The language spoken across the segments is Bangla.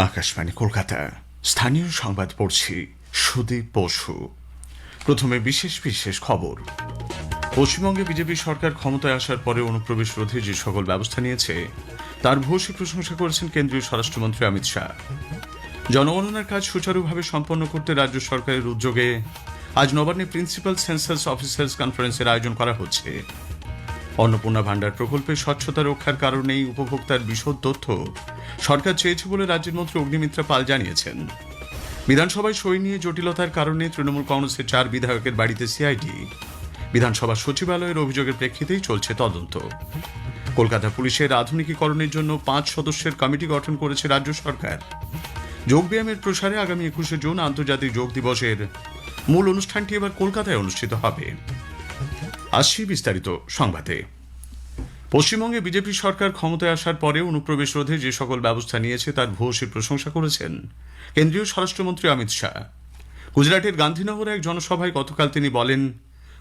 আকাশবাণী কলকাতা স্থানীয় সংবাদ পড়ছি সুদীপ বসু। প্রথমে বিশেষ বিশেষ খবর। পশ্চিমবঙ্গে বিজেপি সরকার ক্ষমতায় আসার পরে অনুপ্রবেশ রোধে যে সকল ব্যবস্থা নিয়েছে তার ভূয়সী প্রশংসা করেছেন কেন্দ্রীয় স্বরাষ্ট্রমন্ত্রী অমিত শাহ। জনগণনার কাজ সুচারুভাবে সম্পন্ন করতে রাজ্য সরকারের উদ্যোগে আজ নবান্নে প্রিন্সিপাল সেন্সাস অফিসার্স কনফারেন্সের আয়োজন করা হচ্ছে। অন্নপূর্ণা ভান্ডার প্রকল্পে স্বচ্ছতা রক্ষার কারণেই উপভোক্তার বিশদ তথ্য সরকার চেয়েছে বলে রাজ্যের মন্ত্রী অগ্নিমিত্রা পাল জানিয়েছেন। বিধানসভায় সই নিয়ে জটিলতার কারণে তৃণমূল কংগ্রেসের 4 বিধায়কের বাড়িতে সিআইডি। বিধানসভা সচিবালয়ের অভিযোগের প্রেক্ষিতেই চলছে তদন্ত। কলকাতা পুলিশের আধুনিকীকরণের জন্য 5 সদস্যের কমিটি গঠন করেছে রাজ্য সরকার। যোগব্যায়ামের প্রসারে আগামী 21শে জুন আন্তর্জাতিক যোগ দিবসের মূল অনুষ্ঠানটি এবার কলকাতায় অনুষ্ঠিত হবে। আসছি বিস্তারিত সংবাদে। পশ্চিমবঙ্গে বিজেপি সরকার ক্ষমতায় আসার পরে অনুপ্রবেশ রোধে যে সকল ব্যবস্থা নিয়েছে তার ভূয়সী প্রশংসা করেছেন কেন্দ্রীয় স্বরাষ্ট্রমন্ত্রী অমিত শাহ। গুজরাটের গান্ধীনগরে এক জনসভায় গতকাল তিনি বলেন,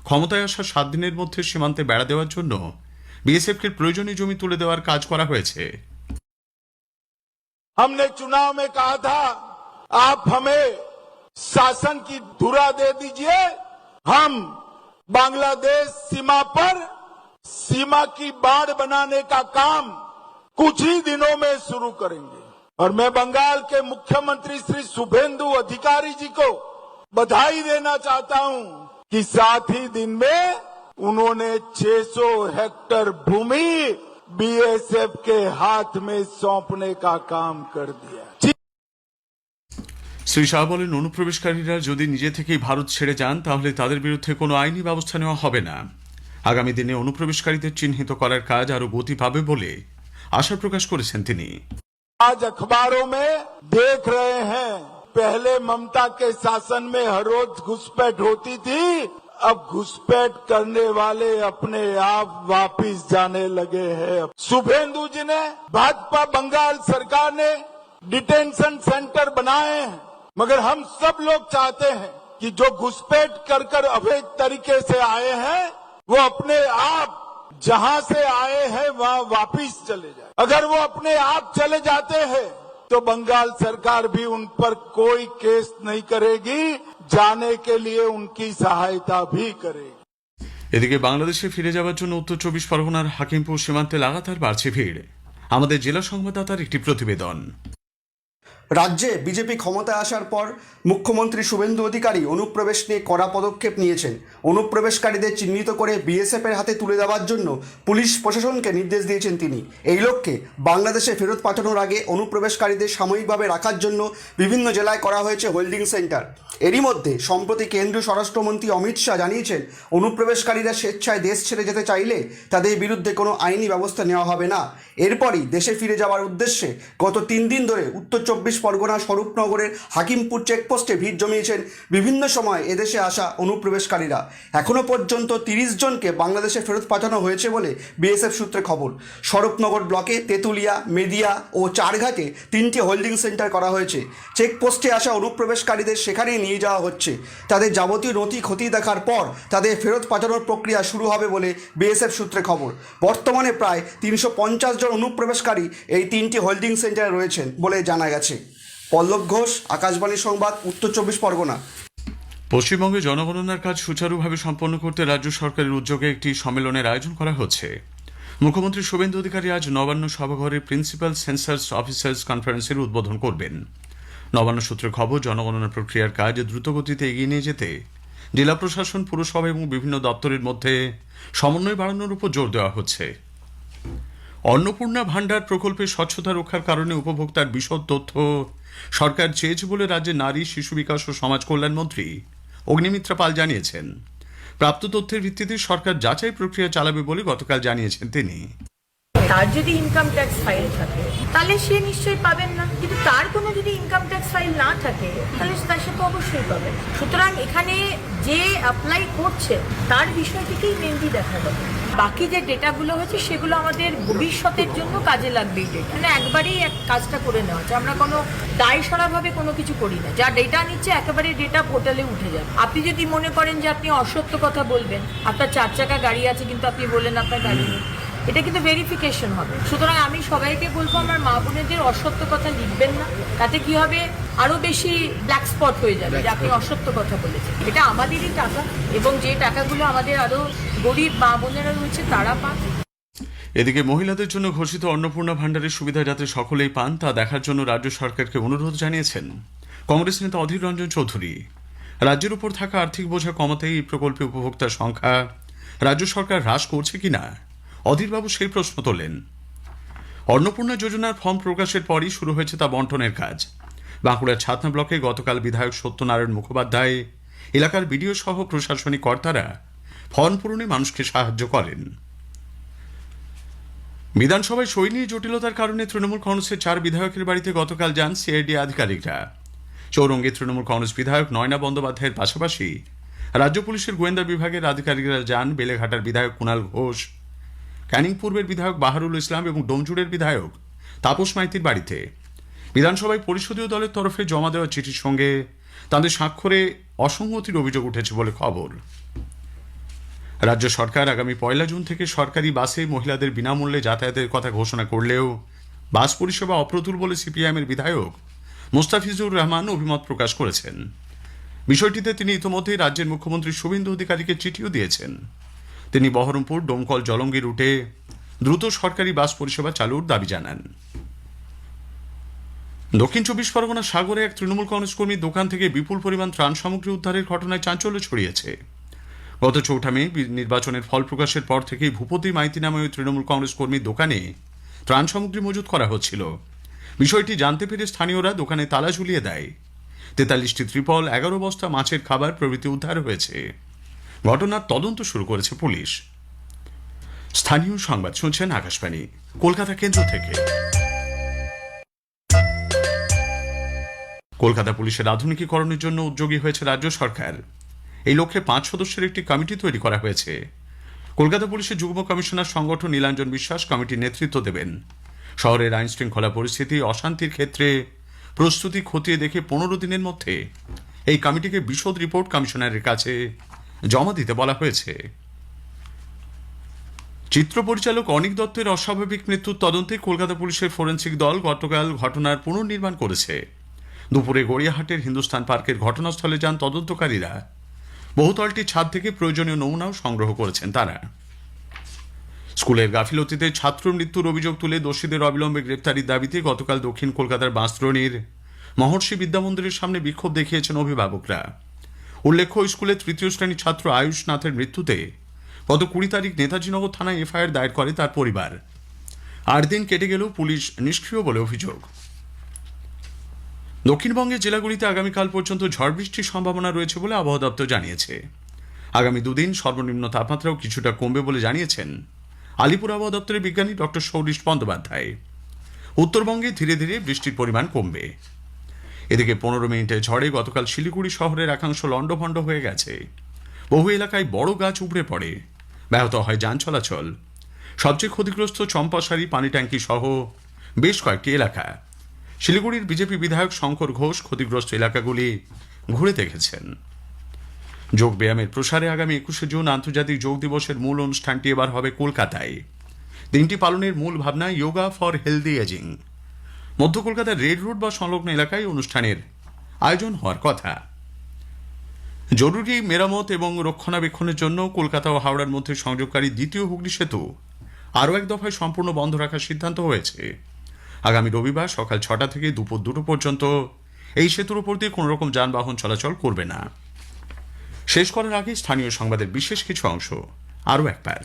ক্ষমতায় আসার 7 দিনের মধ্যে সীমান্তে বেড়া দেওয়ার জন্য বিএসএফকে প্রয়োজনীয় জমি তুলে দেওয়ার কাজ করা হয়েছে। हमने चुनाव में कहा था आप हमें शासन की धुरा दे दीजिए, हम बांग्लादेश सीमा पर सीमा की बाड़ बनाने का काम कुछ ही दिनों में शुरू करेंगे। और मैं बंगाल के मुख्यमंत्री श्री शुभेंदु अधिकारी जी को बधाई देना चाहता हूं कि 7 ही दिन में उन्होंने 600 हेक्टेयर भूमि बीएसएफ के हाथ में सौंपने का काम कर दिया। শ্রী শাহ বলেন, অনুপ্রবেশকারীরা যদি নিজে থেকেই ভারত ছেড়ে যান তাহলে তাদের বিরুদ্ধে কোনো আইনি ব্যবস্থা নেওয়া হবে না। আগামী দিনে অনুপ্রবেশকারীদের চিহ্নিত করার কাজ আরো গতি পাবে বলে আশা প্রকাশ করেছেন তিনি। आज अखबारों में देख रहे हैं, पहले ममता के शासन में हर रोज घुसपैठ होती थी, अब घुसपैठ करने वाले अपने आप वापिस जाने लगे हैं। शुभेंदु जी ने, भाजपा बंगाल सरकार ने डिटेंशन सेंटर बनाए हैं, मगर हम सब लोग चाहते हैं कि जो घुसपैठ कर अवैध तरीके से आए हैं वो अपने आप जहां से आए हैं वहां वापिस चले जाए। अगर वो अपने आप चले जाते हैं तो बंगाल सरकार भी उन पर कोई केस नहीं करेगी, जाने के लिए उनकी सहायता भी करेगी। এদিকে বাংলাদেশে ফিরে যাওয়ার জন্য উত্তর 24 পরগনার হাকিমপুর সীমান্তে লাগাতার বাড়ছে ভিড়। আমাদের জেলা সংবাদদাতার একটি প্রতিবেদন। রাজ্যে বিজেপি ক্ষমতায় আসার পর মুখ্যমন্ত্রী শুভেন্দু অধিকারী অনুপ্রবেশ নিয়ে কড়া পদক্ষেপ নিয়েছেন। অনুপ্রবেশকারীদের চিহ্নিত করে বিএসএফের হাতে তুলে দেওয়ার জন্য পুলিশ প্রশাসনকে নির্দেশ দিয়েছেন তিনি। এই লক্ষ্যে বাংলাদেশে ফেরত পাঠানোর আগে অনুপ্রবেশকারীদের সাময়িকভাবে রাখার জন্য বিভিন্ন জেলায় করা হয়েছে হোল্ডিং সেন্টার। এরই মধ্যে সম্প্রতি কেন্দ্রীয় স্বরাষ্ট্রমন্ত্রী অমিত শাহ জানিয়েছেন, অনুপ্রবেশকারীরা স্বেচ্ছায় দেশ ছেড়ে যেতে চাইলে তাদের বিরুদ্ধে কোনো আইনি ব্যবস্থা নেওয়া হবে না। এরপরই দেশে ফিরে যাওয়ার উদ্দেশ্যে গত 3 দিন ধরে উত্তর 24 পরগনা স্বরূপনগরের হাকিমপুর চেকপোস্টে ভিড় জমিয়েছেন বিভিন্ন সময় এদেশে আসা অনুপ্রবেশকারীরা। এখনও পর্যন্ত 30 জনকে বাংলাদেশে ফেরত পাঠানো হয়েছে বলে বিএসএফ সূত্রে খবর। স্বরূপনগর ব্লকে তেঁতুলিয়া, মেদিয়া ও চারঘাটে 3টি হোল্ডিং সেন্টার করা হয়েছে। চেকপোস্টে আসা অনুপ্রবেশকারীদের সেখানেই নিয়ে যাওয়া হচ্ছে। তাদের যাবতীয় নথি খতিয়ে দেখার পর তাদের ফেরত পাঠানোর প্রক্রিয়া শুরু হবে বলে বিএসএফ সূত্রে খবর। বর্তমানে প্রায় 350 জন অনুপ্রবেশকারী এই 3টি হোল্ডিং সেন্টারে রয়েছেন বলে জানা গেছে। পল্লব ঘোষ, আকাশবাণী সংবাদ, উত্তর 24 পরগনা। পশ্চিমবঙ্গে জনগণনার কাজ সুচারুভাবে সম্পন্ন করতে রাজ্য সরকারের উদ্যোগে একটি সম্মেলনের আয়োজন করা হচ্ছে। মুখ্যমন্ত্রী শুভেন্দু অধিকারী আজ নবান্ন সভাঘরে প্রিন্সিপাল সেন্সাস অফিসার্স কনফারেন্সের উদ্বোধন করবেন। নবান্ন সূত্রে খবর, জনগণনা প্রক্রিয়ার কাজ দ্রুতগতিতে এগিয়ে নিয়ে যেতে জেলা প্রশাসন, পুরসভা এবং বিভিন্ন দপ্তরের মধ্যে সমন্বয় বাড়ানোর উপর জোর দেওয়া হচ্ছে। অন্নপূর্ণা ভান্ডার প্রকল্পে স্বচ্ছতা রক্ষার কারণে উপভোক্তার বিশদ তথ্য সরকার চেয়েছে বলে রাজ্যের নারী, শিশু বিকাশ ও সমাজ কল্যাণ মন্ত্রী অগ্নিমিত্রা পাল জানিয়েছেন। প্রাপ্ত তথ্যের ভিত্তিতে সরকার যাচাই প্রক্রিয়া চালাবে বলে গতকাল জানিয়েছেন তিনি। তার যদি ইনকাম ট্যাক্স ফাইল থাকে তাহলে সে নিশ্চয়ই পাবেন না, কিন্তু তার কোনো যদি ইনকাম ট্যাক্স ফাইল না থাকে তাহলে তার সে তো অবশ্যই পাবেন। সুতরাং এখানে যে অ্যাপ্লাই করছে তার বিষয়টিকেই মেনলি দেখা যাবে। বাকি যে ডেটাগুলো হচ্ছে সেগুলো আমাদের ভবিষ্যতের জন্য কাজে লাগবে। এই ডেটা মানে একবারেই কাজটা করে নেওয়া হচ্ছে, আমরা কোনো দায়সারাভাবে কোনো কিছু করি না। যা ডেটা নিচ্ছে একেবারে ডেটা পোর্টালে উঠে যাবে। আপনি যদি মনে করেন যে আপনি অসত্য কথা বলবেন, আপনার 4 চাকা গাড়ি আছে কিন্তু আপনি বললেন আপনার গাড়ি নেই, এটা কিন্তু ভেরিফিকেশন হবে। সুতরাং আমি সবাইকে বলবো আমার মা বোনেদের অসত্য কথা লিখবেন না, তাতে কি হবে আরো বেশি ব্ল্যাক স্পট হয়ে যাবে যে আপনি অসত্য কথা বলেছেন। এটা আমাদেরই টাকা এবং যে টাকাগুলো আমাদের আরো গরিব মা বোনেরা রয়েছে তারা পান। এদিকে মহিলাদের জন্য ঘোষিত অন্নপূর্ণা ভাণ্ডারের সুবিধা যাতে সকলেই পান তা দেখার জন্য রাজ্য সরকারকে অনুরোধ জানিয়েছেন কংগ্রেস নেতা অধীর রঞ্জন চৌধুরী। রাজ্যের উপর থাকা আর্থিক বোঝা কমাতে এই প্রকল্পে উপভোক্তার সংখ্যা রাজ্য সরকার হ্রাস করছে কিনা অধীরবাবু সেই প্রশ্ন তোলেন। অন্নপূর্ণা যোজনার ফর্ম প্রকাশের পরই শুরু হয়েছে তা বন্টনের কাজ। বাঁকুড়ার ছাতনা ব্লকে গতকাল বিধায়ক সত্যনারায়ণ মুখোপাধ্যায় এলাকার বিডিও সহ প্রশাসনিক কর্তারা ফর্ম পূরণে মানুষকে সাহায্য করেন। বিধানসভায় সই নিয়ে জটিলতার কারণে তৃণমূল কংগ্রেসের 4 বিধায়কের বাড়িতে গতকাল যান সিআইডি আধিকারিকরা। চৌরঙ্গী তৃণমূল কংগ্রেস বিধায়ক নয়না বন্দ্যোপাধ্যায়ের পাশাপাশি রাজ্য পুলিশের গোয়েন্দা বিভাগের আধিকারিকরা যান বেলেঘাটার বিধায়ক কুণাল ঘোষ, ক্যানিং পূর্বের বিধায়ক বাহারুল ইসলাম এবং ডোমজুড়ের বিধায়ক তাপস মাইতির বাড়িতে। বিধানসভায় পরিষদীয় দলের তরফে জমা দেওয়া চিঠির সঙ্গে তাদের স্বাক্ষরে অসঙ্গতির অভিযোগ উঠেছে বলে খবর। রাজ্য সরকার আগামী 1 জুন থেকে সরকারি বাসে মহিলাদের বিনামূল্যে যাতায়াতের কথা ঘোষণা করলেও বাস পরিষেবা অপ্রতুল বলে সিপিআইএমের বিধায়ক মোস্তাফিজুর রহমান অভিমত প্রকাশ করেছেন। বিষয়টিতে তিনি ইতিমধ্যেই রাজ্যের মুখ্যমন্ত্রী শুভেন্দু অধিকারীকে চিঠিও দিয়েছেন। তিনি বহরমপুর ডোমকল জলঙ্গি রুটে দ্রুত সরকারি বাস পরিষেবা চালুর দাবি জানান। দক্ষিণ 24 পরগনা সাগরে এক তৃণমূল কংগ্রেস কর্মীর দোকান থেকে বিপুল পরিমাণ ত্রাণ সামগ্রী উদ্ধারের ঘটনায় চাঞ্চল্য ছড়িয়েছে। গত 4 মে নির্বাচনের ফল প্রকাশের পর থেকেই ভূপতি মাইতি নামে ওই তৃণমূল কংগ্রেস কর্মীর দোকানে ত্রাণ সামগ্রী মজুত করা হচ্ছিল। বিষয়টি জানতে পেরে স্থানীয়রা দোকানে তালা ঝুলিয়ে দেয়। 43টি ত্রিপল, 11 বস্তা মাছের খাবার প্রভৃতি উদ্ধার হয়েছে। ঘটনার তদন্ত শুরু করেছে পুলিশ। স্থানীয় সংবাদ শুনছেন আকাশবাণী কলকাতা কেন্দ্র থেকে। কলকাতা পুলিশের আধুনিকীকরণের জন্য উদ্যোগী হয়েছে রাজ্য সরকার। এই লক্ষ্যে 5 সদস্যের একটি কমিটি তৈরি করা হয়েছে। কলকাতা পুলিশের যুগ্ম কমিশনার সংগঠন নীলাঞ্জন বিশ্বাস কমিটির নেতৃত্ব দেবেন। শহরের আইন শৃঙ্খলা পরিস্থিতি, অশান্তির ক্ষেত্রে প্রস্তুতি খতিয়ে দেখে 15 দিনের মধ্যে এই কমিটিকে বিশদ রিপোর্ট কমিশনারের কাছে জমা দিতে বলা হয়েছে। চিত্র পরিচালক অনিক দত্তের অস্বাভাবিক মৃত্যুর তদন্তে কলকাতা পুলিশের ফরেন্সিক দল গতকাল ঘটনার পুনর্নির্মাণ করেছে। দুপুরে গড়িয়াহাটের হিন্দুস্তান পার্কের ঘটনাস্থলে যান তদন্তকারীরা। বহুতলটির ছাদ থেকে প্রয়োজনীয় নমুনাও সংগ্রহ করেছেন তারা। স্কুলের গাফিলতিতে ছাত্র মৃত্যুর অভিযোগ তুলে দোষীদের অবিলম্বে গ্রেপ্তারির দাবিতে গতকাল দক্ষিণ কলকাতার বাঁশদ্রোণীর মহর্ষি বিদ্যামন্দিরের সামনে বিক্ষোভ দেখিয়েছেন অভিভাবকরা। উল্লেখ্য, স্কুলের 3য় শ্রেণীর ছাত্র আয়ুষ নাথের মৃত্যুতে গত 20 তারিখ নেতাজিনগর থানায় এফআইআর দায়ের করে তার পরিবার। 8 দিন কেটে গেলেও পুলিশ নিষ্ক্রিয় বলে অভিযোগ। দক্ষিণবঙ্গের জেলাগুলিতে আগামীকাল পর্যন্ত ঝড় বৃষ্টির সম্ভাবনা রয়েছে বলে আবহাওয়া দপ্তর জানিয়েছে। আগামী 2 দিন সর্বনিম্ন তাপমাত্রাও কিছুটা কমবে বলে জানিয়েছেন আলিপুর আবহাওয়া দপ্তরের বিজ্ঞানী ডক্টর সৌরিশ বন্দ্যোপাধ্যায়। উত্তরবঙ্গে ধীরে ধীরে বৃষ্টির পরিমাণ কমবে। এদিকে 15 মিনিটের ঝড়ে গতকাল শিলিগুড়ি শহরের একাংশ লণ্ডভণ্ড হয়ে গেছে। বহু এলাকায় বড় গাছ উপড়ে পড়ে, ব্যাহত হয় যান চলাচল। সবচেয়ে ক্ষতিগ্রস্ত চম্পাশাড়ি, পানি ট্যাঙ্কি সহ বেশ কয়েকটি এলাকা। শিলিগুড়ির বিজেপি বিধায়ক শঙ্কর ঘোষ ক্ষতিগ্রস্ত এলাকাগুলি ঘুরে দেখেছেন। যোগ ব্যায়ামের প্রসারে আগামী 21 জুন আন্তর্জাতিক যোগ দিবসের মূল অনুষ্ঠানটি এবার হবে কলকাতায়। দিনটি পালনের মূল ভাবনা যোগা ফর হেলদি এজিং। মধ্য কলকাতার রেড রোড বা সংলগ্ন এলাকায় অনুষ্ঠানের আয়োজন হওয়ার কথা। জরুরি মেরামত এবং রক্ষণাবেক্ষণের জন্য কলকাতা ও হাওড়ার মধ্যে সংযোগকারী দ্বিতীয় হুগলি সেতু আরও এক দফায় সম্পূর্ণ বন্ধ রাখার সিদ্ধান্ত হয়েছে। আগামী রবিবার সকাল 6টা থেকে দুপুর 2টো পর্যন্ত এই সেতুর উপর দিয়ে কোনো রকম যানবাহন চলাচল করবে না। শেষ করার আগে স্থানীয় সংবাদের বিশেষ কিছু অংশ আরও একবার।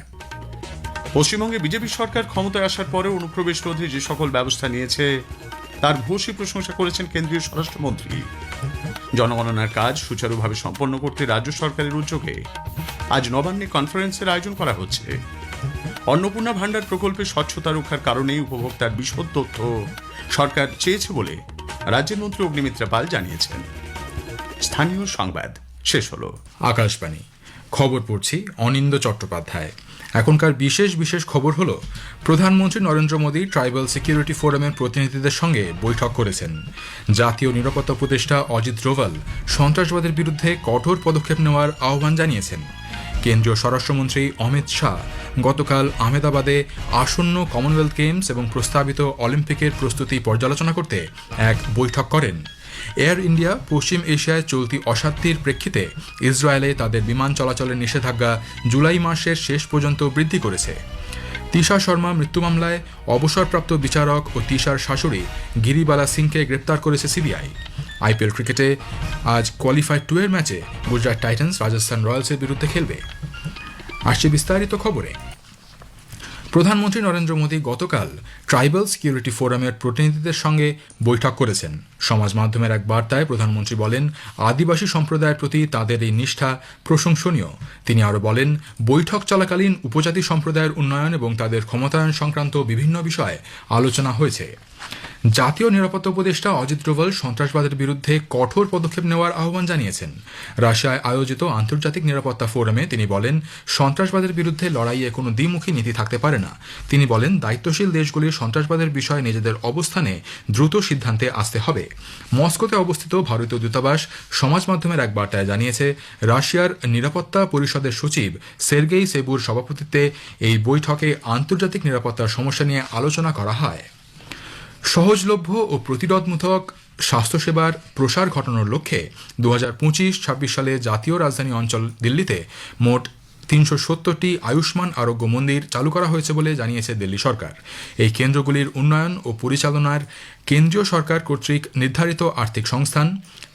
পশ্চিমবঙ্গে বিজেপি সরকার ক্ষমতায় আসার পরে অনুপ্রবেশ রোধে যে সকল ব্যবস্থা নিয়েছে তার ভূয়সী প্রশংসা করেছেন কেন্দ্রীয় স্বরাষ্ট্রমন্ত্রী। জনগণনার কাজ সুচারুভাবে সম্পন্ন করতে রাজ্য সরকারের উদ্যোগে আজ নবান্নে কনফারেন্সের আয়োজন করা হচ্ছে। অন্নপূর্ণা ভাণ্ডার প্রকল্পে স্বচ্ছতা রক্ষার কারণেই উপভোক্তার বিশদ তথ্য সরকার চেয়েছে বলে রাজ্যের মন্ত্রী অগ্নিমিত্রা পাল জানিয়েছেন। স্থানীয় সংবাদ শেষ হলো। আকাশবাণী খবর পড়ছি অনিন্দ চট্টোপাধ্যায়। এখনকার বিশেষ খবর হলো, প্রধানমন্ত্রী নরেন্দ্র মোদী ট্রাইবাল সিকিউরিটি ফোরামের প্রতিনিধিদের সঙ্গে বৈঠক করেছেন। জাতীয় নিরাপত্তা উপদেষ্টা অজিত ডোভাল সন্ত্রাসবাদের বিরুদ্ধে কঠোর পদক্ষেপ নেওয়ার আহ্বান জানিয়েছেন। কেন্দ্রীয় স্বরাষ্ট্রমন্ত্রী অমিত শাহ গতকাল আহমেদাবাদে আসন্ন কমনওয়েলথ গেমস এবং প্রস্তাবিত অলিম্পিকের প্রস্তুতি পর্যালোচনা করতে এক বৈঠক করেন। এয়ার ইন্ডিয়া পশ্চিম এশিয়ায় চলতি অশান্তির প্রেক্ষিতে ইসরায়েলে তাদের বিমান চলাচলের নিষেধাজ্ঞা জুলাই মাসের শেষ পর্যন্ত বৃদ্ধি করেছে। তিশা শর্মা মৃত্যু মামলায় অবসরপ্রাপ্ত বিচারক ও তিশার শাশুড়ি গিরিবালা সিংকে গ্রেপ্তার করেছে সিবিআই। আইপিএল ক্রিকেটে আজ কোয়ালিফায়ার 2 এর ম্যাচে গুজরাট টাইটান্স রাজস্থান রয়্যালসের বিরুদ্ধে খেলবে। আসছে বিস্তারিত খবরে। প্রধানমন্ত্রী নরেন্দ্র মোদী গতকাল ট্রাইবাল সিকিউরিটি ফোরামের প্রতিনিধিদের সঙ্গে বৈঠক করেছেন। সমাজ মাধ্যমের এক বার্তায় প্রধানমন্ত্রী বলেন, আদিবাসী সম্প্রদায়ের প্রতি তাদের এই নিষ্ঠা প্রশংসনীয়। তিনি আরও বলেন, বৈঠক চলাকালীন উপজাতি সম্প্রদায়ের উন্নয়ন এবং তাদের ক্ষমতায়ন সংক্রান্ত বিভিন্ন বিষয়ে আলোচনা হয়েছে। জাতীয় নিরাপত্তা উপদেষ্টা অজিত ডোভাল সন্ত্রাসবাদের বিরুদ্ধে কঠোর পদক্ষেপ নেওয়ার আহ্বান জানিয়েছেন। রাশিয়ায় আয়োজিত আন্তর্জাতিক নিরাপত্তা ফোরামে তিনি বলেন, সন্ত্রাসবাদের বিরুদ্ধে লড়াইয়ে কোনো দ্বিমুখী নীতি থাকতে পারে না। তিনি বলেন, দায়িত্বশীল দেশগুলির সন্ত্রাসবাদের বিষয়ে নিজেদের অবস্থানে দ্রুত সিদ্ধান্তে আসতে হবে। মস্কোতে অবস্থিত ভারতীয় দূতাবাস সমাজ মাধ্যমের এক বার্তায় জানিয়েছে, রাশিয়ার নিরাপত্তা পরিষদের সচিব সের্গেই সেবুর সভাপতিত্বে এই বৈঠকে আন্তর্জাতিক নিরাপত্তার সমস্যা নিয়ে আলোচনা করা হয়। সহজলভ্য ও প্রতিরোধমূলক স্বাস্থ্যসেবার প্রসার ঘটানোর লক্ষ্যে 2025-26 সালে জাতীয় রাজধানী অঞ্চল দিল্লিতে মোট 370টি আয়ুষ্মান আরোগ্য মন্দির চালু করা হয়েছে বলে জানিয়েছে দিল্লি সরকার। এই কেন্দ্রগুলির উন্নয়ন ও পরিচালনার কেন্দ্রীয় সরকার কর্তৃক নির্ধারিত আর্থিক সংস্থান,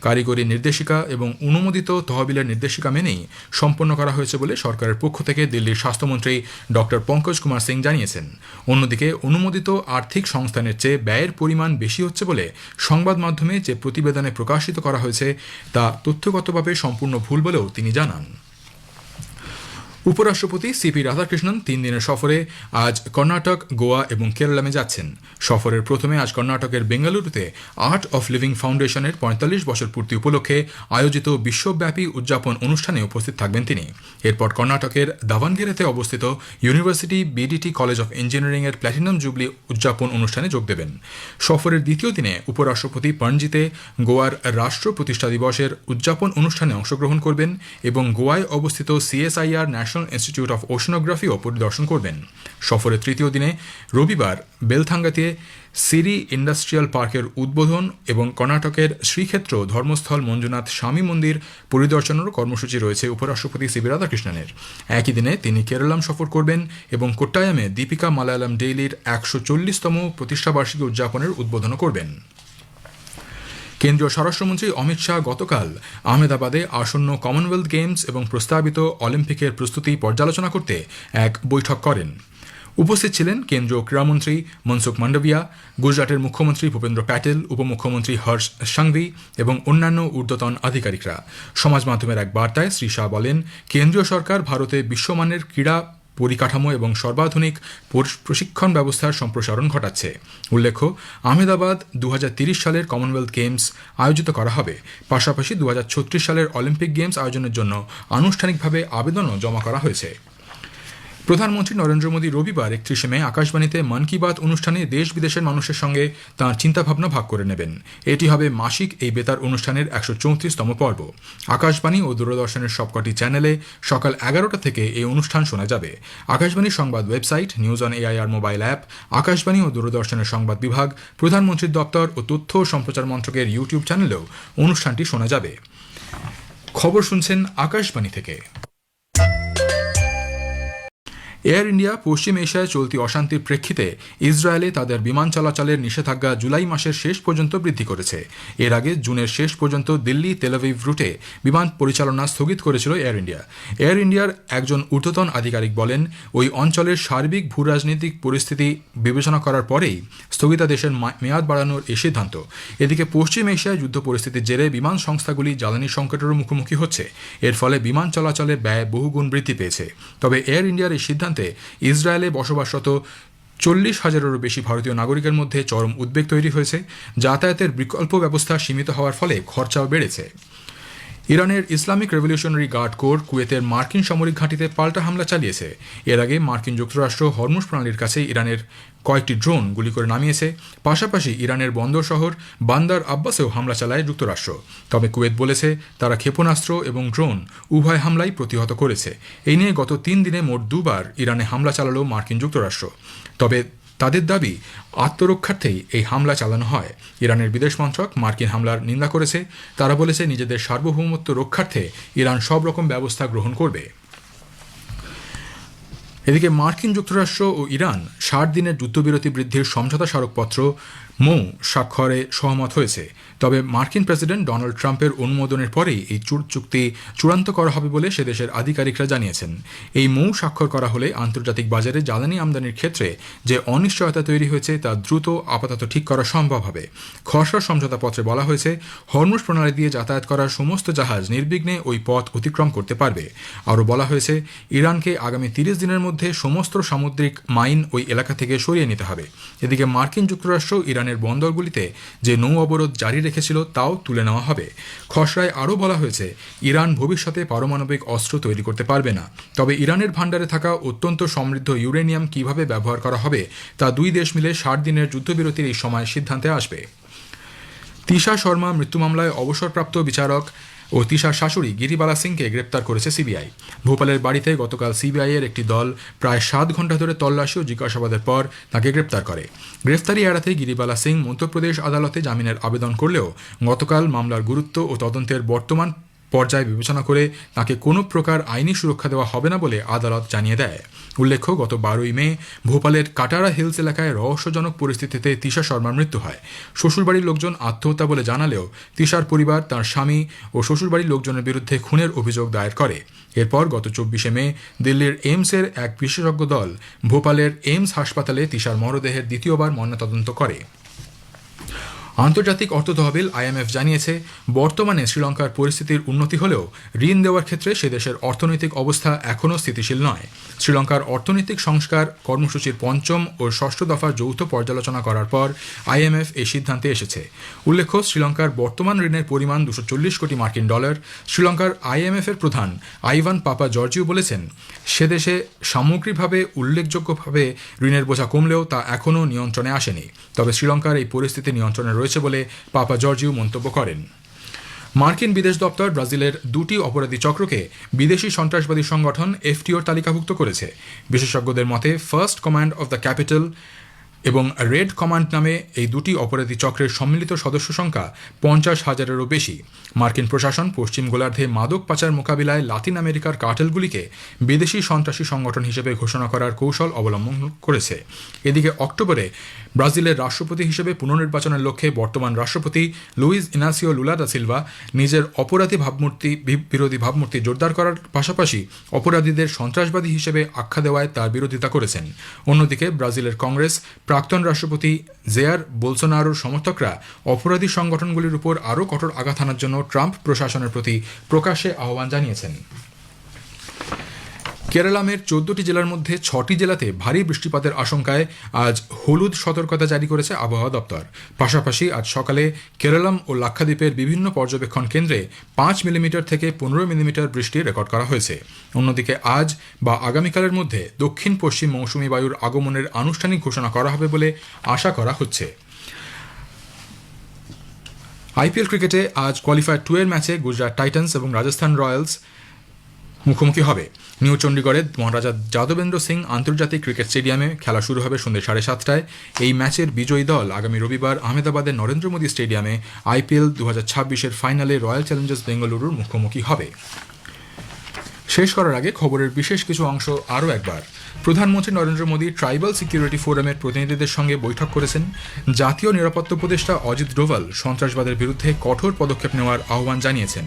কারিগরি নির্দেশিকা এবং অনুমোদিত তহবিলের নির্দেশিকা মেনেই সম্পন্ন করা হয়েছে বলে সরকারের পক্ষ থেকে দিল্লির স্বাস্থ্যমন্ত্রী ডক্টর পঙ্কজ কুমার সিং জানিয়েছেন। অন্যদিকে অনুমোদিত আর্থিক সংস্থানের চেয়ে ব্যয়ের পরিমাণ বেশি হচ্ছে বলে সংবাদ মাধ্যমে যে প্রতিবেদনে প্রকাশিত করা হয়েছে তা তথ্যগতভাবে সম্পূর্ণ ভুল বলেও তিনি জানান। উপরাষ্ট্রপতি সিপি রাধাকৃষ্ণন 3 দিনের সফরে আজ কর্ণাটক, গোয়া এবং কেরালামে যাচ্ছেন। সফরের প্রথমে আজ কর্ণাটকের বেঙ্গালুরুতে আর্ট অফ লিভিং ফাউন্ডেশনের 45 বছর পূর্তি উপলক্ষে আয়োজিত বিশ্বব্যাপী উদযাপন অনুষ্ঠানে উপস্থিত থাকবেন তিনি। এরপর কর্ণাটকের দাভানগেরেতে অবস্থিত ইউনিভার্সিটি বিডিটি কলেজ অফ ইঞ্জিনিয়ারিংয়ের প্ল্যাটিনাম জুবলি উদযাপন অনুষ্ঠানে যোগ দেবেন। সফরের দ্বিতীয় দিনে উপরাষ্ট্রপতি পণজিতে গোয়ার রাষ্ট্র প্রতিষ্ঠা দিবসের উদযাপন অনুষ্ঠানে অংশগ্রহণ করবেন এবং গোয়ায় অবস্থিত সিএসআইআর ন্যাশনাল ইনস্টিটিউট অফ ওশনোগ্রাফিও পরিদর্শন করবেন। সফরের তৃতীয় দিনে রবিবার বেলথাঙ্গাতে সিরি ইন্ডাস্ট্রিয়াল পার্কের উদ্বোধন এবং কর্ণাটকের শ্রীক্ষেত্র ধর্মস্থল মঞ্জুনাথ স্বামী মন্দির পরিদর্শনেরও কর্মসূচি রয়েছে উপরাষ্ট্রপতি সিবি রাধাকৃষ্ণনের। একই দিনে তিনি কেরালাম সফর করবেন এবং কোট্টায়ামে দীপিকা মালায়ালাম ডেইলির 140তম প্রতিষ্ঠাবার্ষিকী উদযাপনের উদ্বোধনও করবেন। কেন্দ্রীয় স্বরাষ্ট্রমন্ত্রী অমিত শাহ গতকাল আহমেদাবাদে আসন্ন কমনওয়েলথ গেমস এবং প্রস্তাবিত অলিম্পিকের প্রস্তুতি পর্যালোচনা করতে এক বৈঠক করেন। উপস্থিত ছিলেন কেন্দ্রীয় ক্রীড়ামন্ত্রী মনসুখ মান্ডভিয়া, গুজরাটের মুখ্যমন্ত্রী ভূপেন্দ্র প্যাটেল, উপমুখ্যমন্ত্রী হর্ষ সাংভি এবং অন্যান্য ঊর্ধ্বতন আধিকারিকরা। সমাজ মাধ্যমের এক বার্তায় শ্রী শাহ বলেন, কেন্দ্রীয় সরকার ভারতে বিশ্বমানের ক্রীড়া পরিকাঠামো এবং সর্বাধুনিক প্রশিক্ষণ ব্যবস্থার সম্প্রসারণ ঘটাচ্ছে। উল্লেখ্য, আহমেদাবাদ 2030 সালের কমনওয়েলথ গেমস আয়োজিত করা হবে। পাশাপাশি 2036 সালের অলিম্পিক গেমস আয়োজনের জন্য আনুষ্ঠানিকভাবে আবেদনও জমা করা হয়েছে। প্রধানমন্ত্রী নরেন্দ্র মোদী রবিবার 31 মে আকাশবাণীতে মন কি বাত অনুষ্ঠানে দেশ বিদেশের মানুষের সঙ্গে তাঁর চিন্তাভাবনা ভাগ করে নেবেন। এটি হবে মাসিক এই বেতার অনুষ্ঠানের 134তম পর্ব। আকাশবাণী ও দূরদর্শনের সবকটি চ্যানেলে সকাল 11টা থেকে এই অনুষ্ঠান শোনা যাবে। আকাশবাণীর সংবাদ website, news on AIR mobile app, Akashvani ও দূরদর্শনের সংবাদ বিভাগ, প্রধানমন্ত্রীর দপ্তর ও তথ্য ও সম্প্রচার মন্ত্রকের ইউটিউব চ্যানেলেও অনুষ্ঠানটি শোনা যাবে। খবর শুনছেন আকাশবাণী থেকে। এয়ার ইন্ডিয়া পশ্চিম এশিয়ায় চলতি অশান্তির প্রেক্ষিতে ইসরায়েলে তাদের বিমান চলাচলের নিষেধাজ্ঞা জুলাই মাসের শেষ পর্যন্ত বৃদ্ধি করেছে। এর আগে জুনের শেষ পর্যন্ত দিল্লি তেল আভিভ রুটে বিমান পরিচালনা স্থগিত করেছিল এয়ার ইন্ডিয়া। এয়ার ইন্ডিয়ার একজন ঊর্ধ্বতন আধিকারিক বলেন, ওই অঞ্চলের সার্বিক ভূরাজনৈতিক পরিস্থিতি বিবেচনা করার পরেই স্থগিতাদেশের মেয়াদ বাড়ানোর এই সিদ্ধান্ত। এদিকে পশ্চিম এশিয়ায় যুদ্ধ পরিস্থিতির জেরে বিমান সংস্থাগুলি জ্বালানি সংকটেরও মুখোমুখি হচ্ছে। এর ফলে বিমান চলাচলের ব্যয় বহুগুণ বৃদ্ধি পেয়েছে। তবে এয়ার ইন্ডিয়ার এই সিদ্ধান্তে ইসরায়েলে বসবাসরত 40,000-এরও বেশি ভারতীয় নাগরিকের মধ্যে চরম উদ্বেগ তৈরি হয়েছে। যাতায়াতের বিকল্প ব্যবস্থা সীমিত হওয়ার ফলে খরচাও বেড়েছে। ইরানের ইসলামিক রেভলিউশনারি গার্ড কোর কুয়েতের মার্কিন সামরিক ঘাঁটিতে পাল্টা হামলা চালিয়েছে। এর আগে মার্কিন যুক্তরাষ্ট্র হরমুজ প্রণালীর কাছে ইরানের কয়েকটি ড্রোন গুলি করে নামিয়েছে। পাশাপাশি ইরানের বন্দর শহর বান্দার আব্বাসেও হামলা চালায় যুক্তরাষ্ট্র। তবে কুয়েত বলেছে তারা ক্ষেপণাস্ত্র এবং ড্রোন উভয় হামলাই প্রতিহত করেছে। এই নিয়ে গত 3 দিনে মোট 2 বার ইরানে হামলা চালালো মার্কিন যুক্তরাষ্ট্র। তবে তাদের দাবি আত্মরক্ষার্থেই এই হামলা চালানো হয়। ইরানের বিদেশ মন্ত্রক মার্কিন হামলার নিন্দা করেছে। তারা বলেছে নিজেদের সার্বভৌমত্ব রক্ষার্থে ইরান সব রকম ব্যবস্থা গ্রহণ করবে। এদিকে মার্কিন যুক্তরাষ্ট্র ও ইরান 60 দিনের যুদ্ধবিরতি বৃদ্ধির সমঝোতা স্মারকপত্র মৌ স্বাক্ষরে সহমত হয়েছে। তবে মার্কিন প্রেসিডেন্ট ডোনাল্ড ট্রাম্পের অনুমোদনের পরেই এই চুক্তি চূড়ান্ত করা হবে বলে সে দেশের আধিকারিকরা জানিয়েছেন। এই মৌ স্বাক্ষর করা হলে আন্তর্জাতিক বাজারে জ্বালানি আমদানির ক্ষেত্রে যে অনিশ্চয়তা তৈরি হয়েছে তা দ্রুত আপাতত ঠিক করা সম্ভব হবে। খসড়া সমঝোতাপত্রে বলা হয়েছে হরমুজ প্রণালী দিয়ে যাতায়াত করার সমস্ত জাহাজ নির্বিঘ্নে ওই পথ অতিক্রম করতে পারবে। আরও বলা হয়েছে ইরানকে আগামী 30 দিনের মধ্যে সমস্ত সামুদ্রিক মাইন ওই এলাকা থেকে সরিয়ে নিতে হবে। এদিকে মার্কিন যুক্তরাষ্ট্র ইরানের বন্দরগুলিতে যে নৌ অবরোধ জারি রেখেছিল তাও তুলে নেওয়া হবে। খসড়ায় আরও বলা হয়েছে ইরান ভবিষ্যতে পারমাণবিক অস্ত্র তৈরি করতে পারবে না। তবে ইরানের ভাণ্ডারে থাকা অত্যন্ত সমৃদ্ধ ইউরেনিয়াম কিভাবে ব্যবহার করা হবে তা 2 দেশ মিলে 60 দিনের যুদ্ধবিরতির এই সময় সিদ্ধান্তে আসবে। তিশা শর্মা মৃত্যু মামলায় অবসরপ্রাপ্ত বিচারক ও তিশার শাশুড়ি গিরিবালা সিংকে গ্রেপ্তার করেছে সিবিআই। ভোপালের বাড়িতে গতকাল সিবিআইয়ের একটি দল প্রায় 7 ঘণ্টা ধরে তল্লাশি ও জিজ্ঞাসাবাদের পর তাকে গ্রেপ্তার করে। গ্রেফতারি এড়াতে গিরিবালা সিং মধ্যপ্রদেশ আদালতে জামিনের আবেদন করলেও গতকাল মামলার গুরুত্ব ও তদন্তের বর্তমান পর্যায়ে বিবেচনা করে তাকে কোনো প্রকার আইনি সুরক্ষা দেওয়া হবে না বলে আদালত জানিয়ে দেয়। উল্লেখ্য গত 12ই মে ভোপালের কাটারা হিলস এলাকায় রহস্যজনক পরিস্থিতিতে তিশা শর্মার মৃত্যু হয়। শ্বশুরবাড়ির লোকজন আত্মহত্যা বলে জানালেও তিশার পরিবার তার স্বামী ও শ্বশুরবাড়ির লোকজনের বিরুদ্ধে খুনের অভিযোগ দায়ের করে। এরপর গত 24শে মে দিল্লির এইমসের এক বিশেষজ্ঞ দল ভোপালের এইমস হাসপাতালে তিশার মরদেহের দ্বিতীয়বার ময়নাতদন্ত করে। আন্তর্জাতিক অর্থ তহবিল IMF জানিয়েছে বর্তমানে শ্রীলঙ্কার পরিস্থিতির উন্নতি হলেও ঋণ দেওয়ার ক্ষেত্রে সে দেশের অর্থনৈতিক অবস্থা এখনও স্থিতিশীল নয়। শ্রীলঙ্কার অর্থনৈতিক সংস্কার কর্মসূচির 5ম ও 6ষ্ঠ দফার যৌথ পর্যালোচনা করার পর IMF এই সিদ্ধান্তে এসেছে। উল্লেখ্য শ্রীলঙ্কার বর্তমান ঋণের পরিমাণ $240 কোটি মার্কিন ডলার। শ্রীলঙ্কার IMF এর প্রধান আইভান পাপা জর্জিও বলেছেন সে দেশে সামগ্রিকভাবে উল্লেখযোগ্যভাবে ঋণের বোঝা কমলেও তা এখনও নিয়ন্ত্রণে আসেনি। তবে শ্রীলঙ্কার এই পরিস্থিতি নিয়ন্ত্রণে রয়েছে বলে পাপা জর্জিও মন্তব্য করেন। মার্কিন বিদেশ দপ্তর ব্রাজিলের 2টি অপরাধী চক্রকে বিদেশি সন্ত্রাসবাদী সংগঠন FTOর তালিকাভুক্ত করেছে। বিশেষজ্ঞদের মতে first command of the capital এবং রেড কমান্ড নামে এই 2টি অপরাধী চক্রের সম্মিলিত সদস্য সংখ্যা 50,000-এরও বেশি। মার্কিন প্রশাসন পশ্চিম গোলার্ধে মাদক পাচার মোকাবিলায় লাতিন আমেরিকার কার্টেলগুলিকে বিদেশি সন্ত্রাসী সংগঠন হিসেবে ঘোষণা করার কৌশল অবলম্বন করেছে। এদিকে অক্টোবরে ব্রাজিলের রাষ্ট্রপতি হিসেবে পুনর্নির্বাচনের লক্ষ্যে বর্তমান রাষ্ট্রপতি Luiz Inacio Lula da Silva নিজের বিরোধী ভাবমূর্তি জোরদার করার পাশাপাশি অপরাধীদের সন্ত্রাসবাদী হিসেবে আখ্যা দেওয়ায় তার বিরোধিতা করেছেন। অন্যদিকে ব্রাজিলের কংগ্রেস প্রাক্তন রাষ্ট্রপতি জেয়ার বোলসোনারোর সমর্থকরা অপরাধী সংগঠনগুলির উপর আরও কঠোর আঘাত হানার জন্য ট্রাম্প প্রশাসনের প্রতি প্রকাশ্যে আহ্বান জানিয়েছেন। কেরালামের 14টি জেলার মধ্যে 6টি জেলাতে ভারী বৃষ্টিপাতের আশঙ্কায় আজ হলুদ সতর্কতা জারি করেছে আবহাওয়া দপ্তর। পাশাপাশি আজ সকালে কেরালাম ও লাক্ষাদ্বীপের বিভিন্ন পর্যবেক্ষণ কেন্দ্রে 5 মিলিমিটার থেকে 15 মিলিমিটার বৃষ্টি রেকর্ড করা হয়েছে। অন্যদিকে আজ বা আগামীকালের মধ্যে দক্ষিণ পশ্চিম মৌসুমী বায়ুর আগমনের আনুষ্ঠানিক ঘোষণা করা হবে বলে আশা করা হচ্ছে। IPL ক্রিকেটে আজ কোয়ালিফায়ার 2 এর ম্যাচে গুজরাট টাইটান্স এবং রাজস্থান রয়্যালস মুখোমুখি হবে। নিউ চণ্ডীগড়ের মহারাজা যাদবেন্দ্র সিং আন্তর্জাতিক ক্রিকেট স্টেডিয়ামে খেলা শুরু হবে সন্ধ্যে 7:30টায়। এই ম্যাচের বিজয়ী দল আগামী রবিবার আহমেদাবাদের নরেন্দ্র মোদী স্টেডিয়ামে IPL 2026-এর ফাইনালে রয়্যাল চ্যালেঞ্জার্স বেঙ্গালুরুর মুখোমুখি হবে। শেষ করার আগে খবরের বিশেষ কিছু অংশ আরও একবার। প্রধানমন্ত্রী নরেন্দ্র মোদী ট্রাইবাল সিকিউরিটি ফোরামের প্রতিনিধিদের সঙ্গে বৈঠক করেছেন। জাতীয় নিরাপত্তা উপদেষ্টা অজিত ডোভাল সন্ত্রাসবাদের বিরুদ্ধে কঠোর পদক্ষেপ নেওয়ার আহ্বান জানিয়েছেন।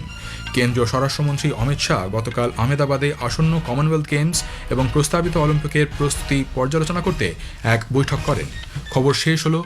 কেন্দ্রীয় স্বরাষ্ট্রমন্ত্রী অমিত শাহ গতকাল আহমেদাবাদে আসন্ন কমনওয়েলথ গেমস এবং প্রস্তাবিত অলিম্পিকের প্রস্তুতি পর্যালোচনা করতে এক বৈঠক করেন। খবর শেষ হলো।